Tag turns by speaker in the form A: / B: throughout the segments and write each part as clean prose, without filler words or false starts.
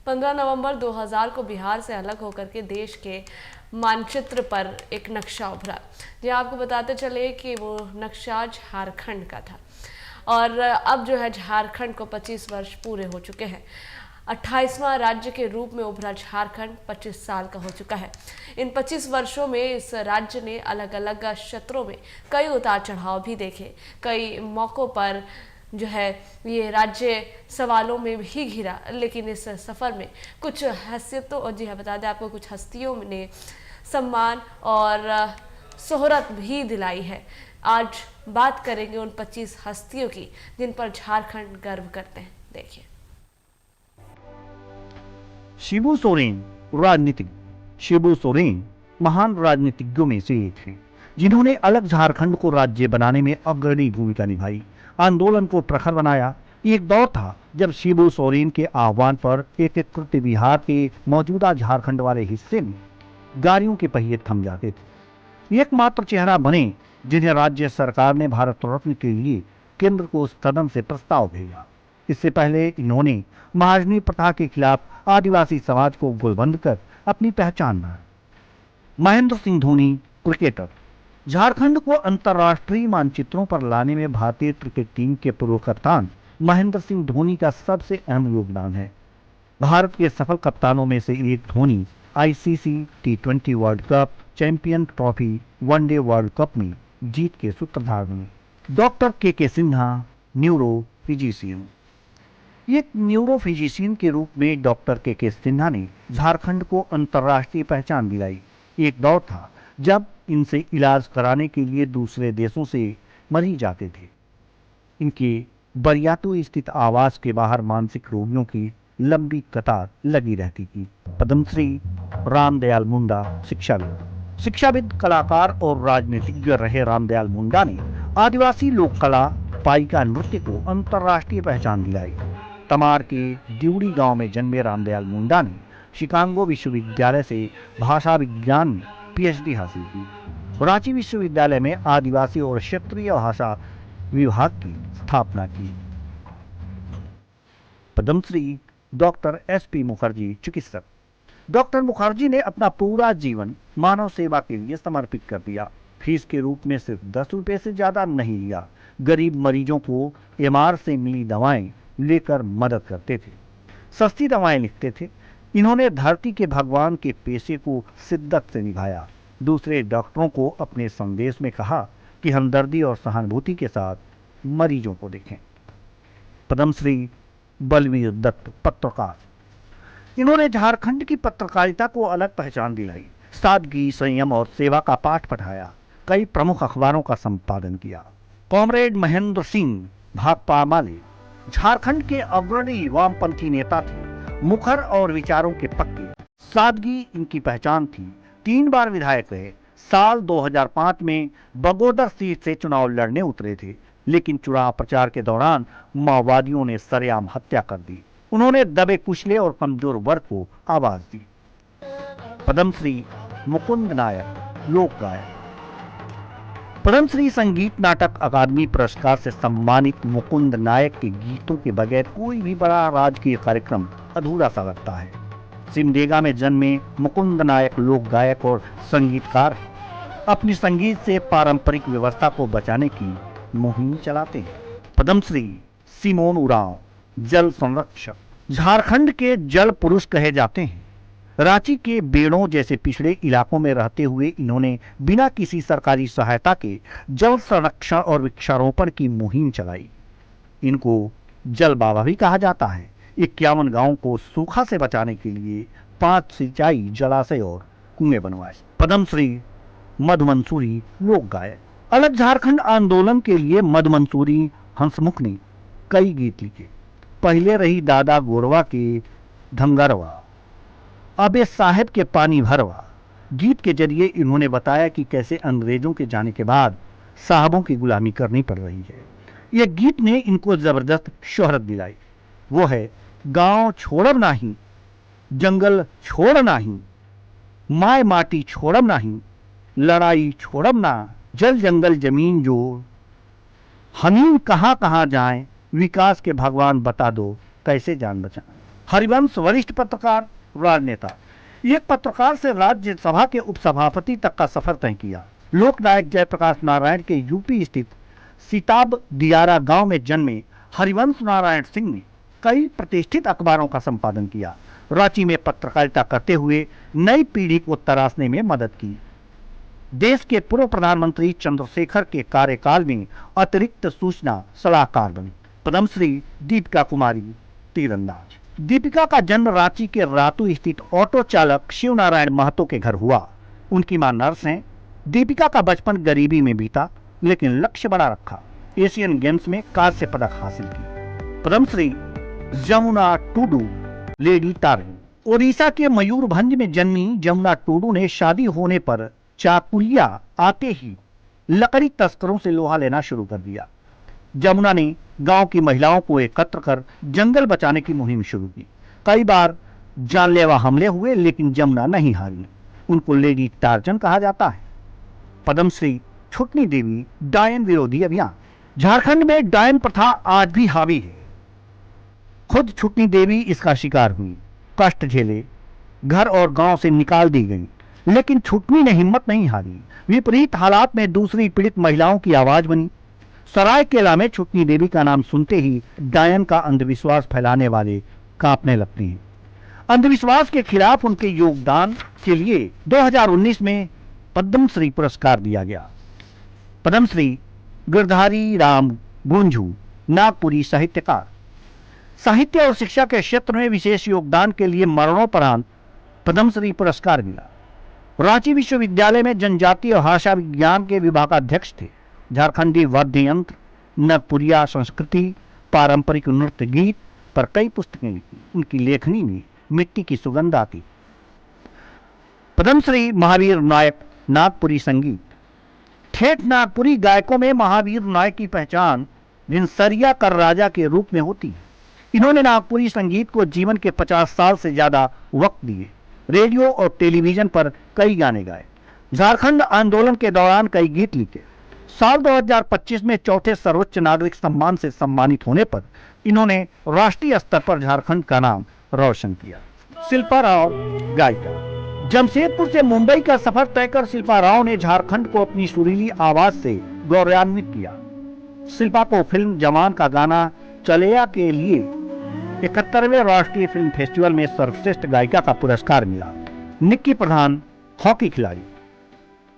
A: 15 नवंबर 2000 को बिहार से अलग होकर के देश के मानचित्र पर एक नक्शा उभरा। जी आपको बताते चले कि वो नक्शा झारखंड का था और अब जो है झारखंड को 25 वर्ष पूरे हो चुके हैं। 28वां राज्य के रूप में उभरा झारखंड 25 साल का हो चुका है। इन 25 वर्षों में इस राज्य ने अलग अलग क्षेत्रों में कई उतार चढ़ाव भी देखे। कई मौक़ों पर जो है ये राज्य सवालों में भी घिरा, लेकिन इस सफ़र में कुछ हैसियतों और जी हाँ बता दें आपको कुछ हस्तियों ने सम्मान और शोहरत भी दिलाई है। आज बात करेंगे उन 25 हस्तियों की जिन पर झारखंड गर्व करते हैं। देखिए।
B: शिबू सोरेन राजनीतिक। शिबू सोरेन महान राजनीतिज्ञों में से एक हैं, जिन्होंने अलग झारखंड को राज्य बनाने में अग्रणी भूमिका निभाई, आंदोलन को प्रखर बनाया। एक दौर था जब शिबू सोरेन के आह्वान पर एकीकृत बिहार के मौजूदा झारखंड वाले हिस्से में गाड़ियों के पहिए थम जाते थे। एकमात्र चेहरा बने जिन्हें राज्य सरकार ने भारत रत्न के लिए केंद्र को सदन से प्रस्ताव भेजा। इससे पहले इन्होंने महाजनी प्रथा के खिलाफ आदिवासी समाज को गोलबंद कर अपनी पहचान बनाई। महेंद्र सिंह धोनी क्रिकेटर। झारखंड को अंतर्राष्ट्रीय मानचित्रों पर लाने में भारतीय क्रिकेट टीम के पूर्व कप्तान महेंद्र सिंह धोनी का सबसे अहम योगदान है। भारत के सफल कप्तानों में से एक Dhoni ICC T20 world cup, champion trophy, one day world cup में जीत के सूत्रधार बने। डॉक्टर के सिन्हा न्यूरो फिजिशियन। एक न्यूरो फिजिशियन के रूप में डॉक्टर के सिन्हा ने झारखंड को अंतर्राष्ट्रीय पहचान दिलाई। एक दौर था जब इनसे इलाज कराने के लिए दूसरे देशों से मरीज जाते थे। इनके बरियातू स्थित आवास के बाहर मानसिक रोगियों की लंबी कतार लगी रहती थी। पद्मश्री रामदयाल मुंडा शिक्षाविद, कलाकार और राजनीतिज्ञ रहे रामदयाल मुंडा ने आदिवासी लोक कला पाइका नृत्य को अंतर्राष्ट्रीय पहचान दिलाई। तमार के ड्यूड़ी गांव में जन्मे रामदयाल मुंडा ने शिकागो विश्वविद्यालय से भाषा विज्ञान में PhD हासिल की। रांची विश्वविद्यालय में आदिवासी और क्षेत्रीय भाषा विभाग की स्थापना की। पद्मश्री डॉक्टर SP मुखर्जी चिकित्सक। डॉक्टर मुखर्जी ने अपना पूरा जीवन मानव सेवा के लिए समर्पित कर दिया। फीस के रूप में सिर्फ 10 रुपए से ज्यादा नहीं लिया। गरीब मरीजों को MR से मिली दवाएं लेकर मदद करते थे, सस्ती दवाएं लिखते थे। इन्होंने धरती के भगवान के पेशे को शिद्दत से निभाया। दूसरे डॉक्टरों को अपने संदेश में कहा कि हमदर्दी और सहानुभूति के साथ मरीजों को देखें। पद्मश्री बलवीर दत्त पत्रकार। इन्होंने झारखंड की पत्रकारिता को अलग पहचान दिलाई। सादगी, संयम और सेवा का पाठ पढ़ाया। कई प्रमुख अखबारों का संपादन किया। कॉमरेड महेंद्र सिंह भाकपा माले झारखंड के अग्रणी वामपंथी नेता थे। मुखर और विचारों के पक्के। सादगी इनकी पहचान थी। 3 बार विधायक रहे। साल 2005 में बगोदर सीट से चुनाव लड़ने उतरे थे, लेकिन चुनाव प्रचार के दौरान माओवादियों ने सरेआम हत्या कर दी। उन्होंने दबे कुचले और कमजोर वर्ग को आवाज दी। पद्मश्री मुकुंद नायक लोक गायक। पद्मश्री संगीत नाटक अकादमी पुरस्कार से सम्मानित मुकुंद नायक के गीतों के बगैर कोई भी बड़ा राजकीय कार्यक्रम अधूरा सा लगता है। सिमडेगा में जन्मे मुकुंद नायक लोक गायक और संगीतकार अपनी संगीत से पारंपरिक व्यवस्था को बचाने की मुहिम चलाते हैं। पद्मश्री सिमोन उरांव जल संरक्षक। झारखंड के जल पुरुष कहे जाते हैं। रांची के बेड़ों जैसे पिछड़े इलाकों में रहते हुए इन्होंने बिना किसी सरकारी सहायता के जल संरक्षण और वृक्षारोपण की मुहिम चलाई। इनको जल बाबा भी कहा जाता है। 51 गांवों को सूखा से बचाने के लिए 5 सिंचाई जलाशय और कुएं बनवाए। पद्मश्री मधु मंसूरी लोक गायक। अलग झारखंड आंदोलन के लिए मधु मंसूरी हंसमुख ने कई गीत लिखे। पहले रही दादा गोरवा के धंगरवा, अबे साहेब के पानी भरवा। गीत के जरिए इन्होंने बताया कि कैसे अंग्रेजों के जाने के बाद साहबों की गुलामी करनी पड़ रही है। यह गीत ने इनको जबरदस्त शोहरत दिलाई। वो है गांव छोड़ब नाही, जंगल छोड़ नाही, माय माटी छोड़ब नाही, लड़ाई छोड़ब ना, जल जंगल जमीन जोड़, हमीन कहाँ कहाँ जाए, विकास के भगवान बता दो कैसे जान बचाएं। हरिवंश वरिष्ठ पत्रकार, राजनेता। एक पत्रकार से राज्यसभा के उपसभापति तक का सफर तय किया। लोकनायक जयप्रकाश नारायण के यूपी स्थित सिताब दियारा गांव में जन्मे हरिवंश नारायण सिंह ने कई प्रतिष्ठित अखबारों का संपादन किया। रांची में पत्रकारिता करते हुए नई पीढ़ी को तराशने में मदद की। देश के पूर्व प्रधानमंत्री चंद्रशेखर के कार्यकाल में अतिरिक्त सूचना सलाहकार बनी। पद्मश्री दीपिका कुमारी तीरंदाज। दीपिका का जन्म रांची के रातू स्थित ऑटो चालक शिव नारायण महतो के घर हुआ। उनकी मां नर्स हैं। दीपिका का बचपन गरीबी में बीता, लेकिन लक्ष्य बड़ा रखा। एशियन गेम्स में कांस्य पदक हासिल की। पद्मश्री जमुना टुडू लेडी तारिणी। ओडिशा के मयूरभंज में जन्मी जमुना टुडू ने शादी होने पर चाकुलिया आते ही लकड़ी तस्करों से लोहा लेना शुरू कर दिया। जमुना ने गांव की महिलाओं को एकत्र कर जंगल बचाने की मुहिम शुरू की। कई बार जानलेवा हमले हुए, लेकिन जमुना नहीं हारी। उनको लेडी टार्जन कहा जाता है। पद्मश्री छुटनी देवी डायन विरोधी अभियान। झारखंड में डायन प्रथा आज भी हावी है। खुद छुटनी देवी इसका शिकार हुई, कष्ट झेले, घर और गांव से निकाल दी गई, लेकिन छुटनी ने हिम्मत नहीं हारी। विपरीत हालात में दूसरी पीड़ित महिलाओं की आवाज बनी। सरायकेला में छुटनी देवी का नाम सुनते ही डायन का अंधविश्वास फैलाने वाले कांपने लगते हैं। अंधविश्वास के खिलाफ उनके योगदान के लिए 2019 में पद्मश्री पुरस्कार दिया गया। पद्मश्री गिरधारी राम गुंजू नागपुरी साहित्यकार। साहित्य और शिक्षा के क्षेत्र में विशेष योगदान के लिए मरणोपरांत पद्मश्री पुरस्कार मिला। रांची विश्वविद्यालय में जनजातीय भाषा विज्ञान के विभागाध्यक्ष थे। झारखंडी वाद्य यंत्र, नागपुरिया संस्कृति, पारंपरिक नृत्य गीत पर कई पुस्तकें लिखी। उनकी लेखनी में मिट्टी की सुगंध आती। पद्मश्री महावीर नायक नागपुरी संगीत। ठेठ नागपुरी गायकों में महावीर नायक की पहचान दिनसरिया कर राजा के रूप में होती है। इन्होंने नागपुरी संगीत को जीवन के 50 साल से ज्यादा वक्त दिए। रेडियो और टेलीविजन पर कई गाने गाए। झारखंड आंदोलन के दौरान कई गीत लिखे। साल 2025 में चौथे सर्वोच्च नागरिक सम्मान से सम्मानित होने पर इन्होंने राष्ट्रीय स्तर पर झारखंड का नाम रोशन किया। शिल्पा राव गायिका। जमशेदपुर से मुंबई का सफर तय कर शिल्पा राव ने झारखंड को अपनी सुरीली आवाज से गौरवान्वित किया। शिल्पा को फिल्म जवान का गाना चलेया के लिए 71वें राष्ट्रीय फिल्म फेस्टिवल में सर्वश्रेष्ठ गायिका का पुरस्कार मिला। निक्की प्रधान हॉकी खिलाड़ी।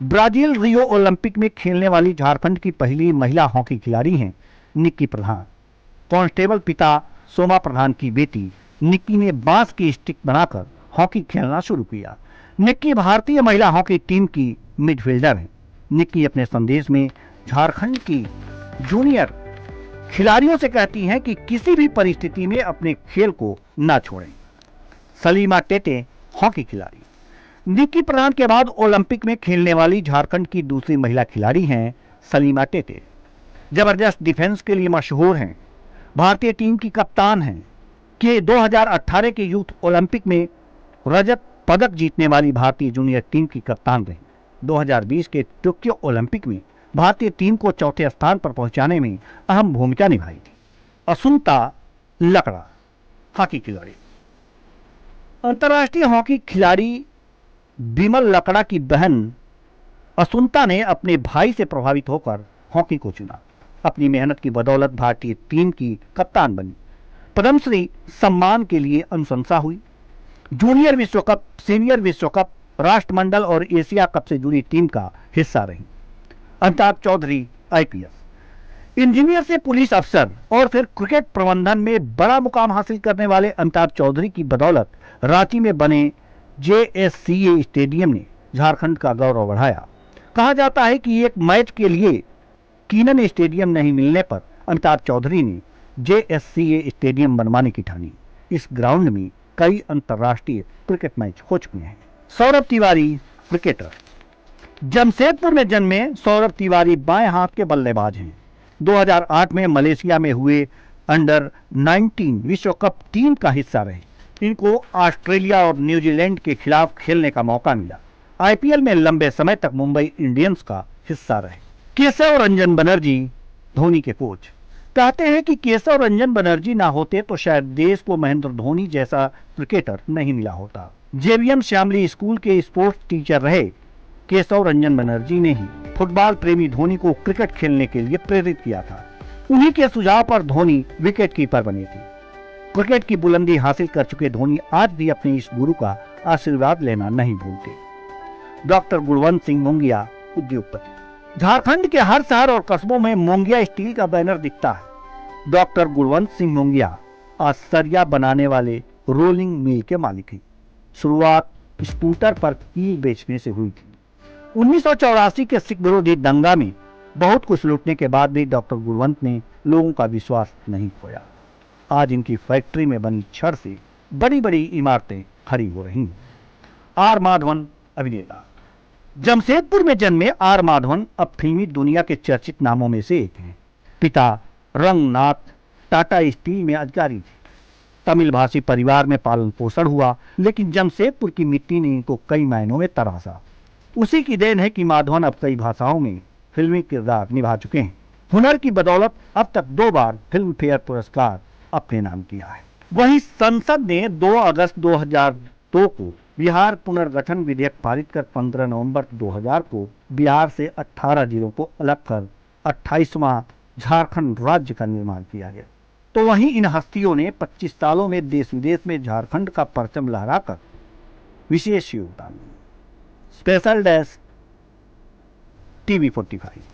B: ब्राजील रियो ओलंपिक में खेलने वाली झारखंड की पहली महिला हॉकी खिलाड़ी हैं निक्की प्रधान। कांस्टेबल पिता सोमा प्रधान की बेटी निक्की ने बांस की स्टिक बनाकर हॉकी खेलना शुरू किया। निक्की भारतीय महिला हॉकी टीम की मिडफील्डर है। निक्की अपने संदेश में झारखंड की जूनियर खिलाड़ियों से कहती हैं कि किसी भी परिस्थिति में अपने खेल को ना छोड़ें। सलीमा टेटे हॉकी खिलाड़ी। निक्की प्रधान के बाद ओलंपिक में खेलने वाली झारखंड की दूसरी महिला खिलाड़ी हैं सलीमा टेटे। जबरदस्त डिफेंस के लिए मशहूर हैं। भारतीय टीम की कप्तान हैं कि 2018 के यूथ ओलंपिक में रजत पदक जीतने वाली भारतीय जूनियर टीम की कप्तान रही। 2020 के टोक्यो ओलंपिक में भारतीय टीम को चौथे स्थान पर पहुंचाने में अहम भूमिका निभाई थी। असुंता लकड़ा हॉकी खिलाड़ी। अंतर्राष्ट्रीय हॉकी खिलाड़ी बिमल लकड़ा की बहन असुंता ने अपने भाई से प्रभावित होकर हॉकी को चुना। अपनी मेहनत की बदौलत भारतीय टीम की कप्तान बनी। पद्मश्री सम्मान के लिए अनुशंसा हुई। जूनियर विश्व कप, सीनियर विश्व कप, राष्ट्रमंडल और एशिया कप से जुड़ी टीम का हिस्सा रही। अमिताभ चौधरी आईपीएस। इंजीनियर से पुलिस अफसर और फिर क्रिकेट प्रबंधन में बड़ा मुकाम हासिल करने वाले अमिताभ चौधरी की बदौलत रांची में बने जेएससीए स्टेडियम ने झारखंड का गौरव बढ़ाया। कहा जाता है कि एक मैच के लिए कीनन स्टेडियम नहीं मिलने पर अमिताभ चौधरी ने जेएससीए स्टेडियम बनवाने की ठानी। इस ग्राउंड में कई अंतर्राष्ट्रीय क्रिकेट मैच हो चुके हैं। सौरभ तिवारी क्रिकेटर। जमशेदपुर में जन्मे सौरभ तिवारी बाएं हाथ के बल्लेबाज हैं। 2008 में मलेशिया में हुए अंडर 19 विश्व कप टीम का हिस्सा रहे। इनको ऑस्ट्रेलिया और न्यूजीलैंड के खिलाफ खेलने का मौका मिला। आईपीएल में लंबे समय तक मुंबई इंडियंस का हिस्सा रहे। केशव रंजन बनर्जी धोनी के कोच। कहते हैं कि केशव रंजन बनर्जी ना होते तो शायद देश को महेंद्र धोनी जैसा क्रिकेटर नहीं मिला होता। जेवीएम श्यामली स्कूल के स्पोर्ट्स टीचर रहे केशव रंजन बनर्जी ने ही फुटबॉल प्रेमी धोनी को क्रिकेट खेलने के लिए प्रेरित किया था। उन्हीं के सुझाव पर धोनी विकेट कीपर बने थे। क्रिकेट की बुलंदी हासिल कर चुके धोनी आज भी अपने इस गुरु का आशीर्वाद लेना नहीं भूलते। डॉक्टर गुणवंत सिंह मोंगिया, उद्योगपति। झारखंड के हर शहर और कस्बों में मोंगिया स्टील का बैनर दिखता है। डॉक्टर गुणवंत सिंह मोंगिया आज सरिया बनाने वाले रोलिंग मिल के मालिक हैं। शुरुआत स्कूटर पर कील बेचने से हुई थी। 1984 के सिख विरोधी दंगा में बहुत कुछ लूटने के बाद भी डॉक्टर गुणवंत ने लोगों का विश्वास नहीं खोया। आज इनकी फैक्ट्री में बनी छड़ से बड़ी बड़ी इमारतें खड़ी हो रही हैं। आर माधवन, अभिनेता। जमशेदपुर में जन्मे आर माधवन अब फिल्मी दुनिया के चर्चित नामों में से एक हैं। पिता रंगनाथ टाटा स्टील में अधिकारी थे। तमिल भाषी परिवार में पालन पोषण हुआ, लेकिन जमशेदपुर की मिट्टी ने इनको कई मायनों में तराशा। उसी की देन है कि माधवन अब कई भाषाओं में फिल्मी किरदार निभा चुके हैं। हुनर की बदौलत अब तक 2 बार फिल्म फेयर पुरस्कार अपने नाम किया है। वहीं संसद ने 2 अगस्त 2002 को बिहार पुनर्गठन विधेयक पारित कर 15 नवंबर 2000 को बिहार से 18 जिलों को अलग कर 28वां झारखंड राज्य का निर्माण किया गया। तो वहीं इन हस्तियों ने 25 सालों में देश विदेश में झारखंड का परचम लहराकर विशेष योगदान। Special desk, TV45।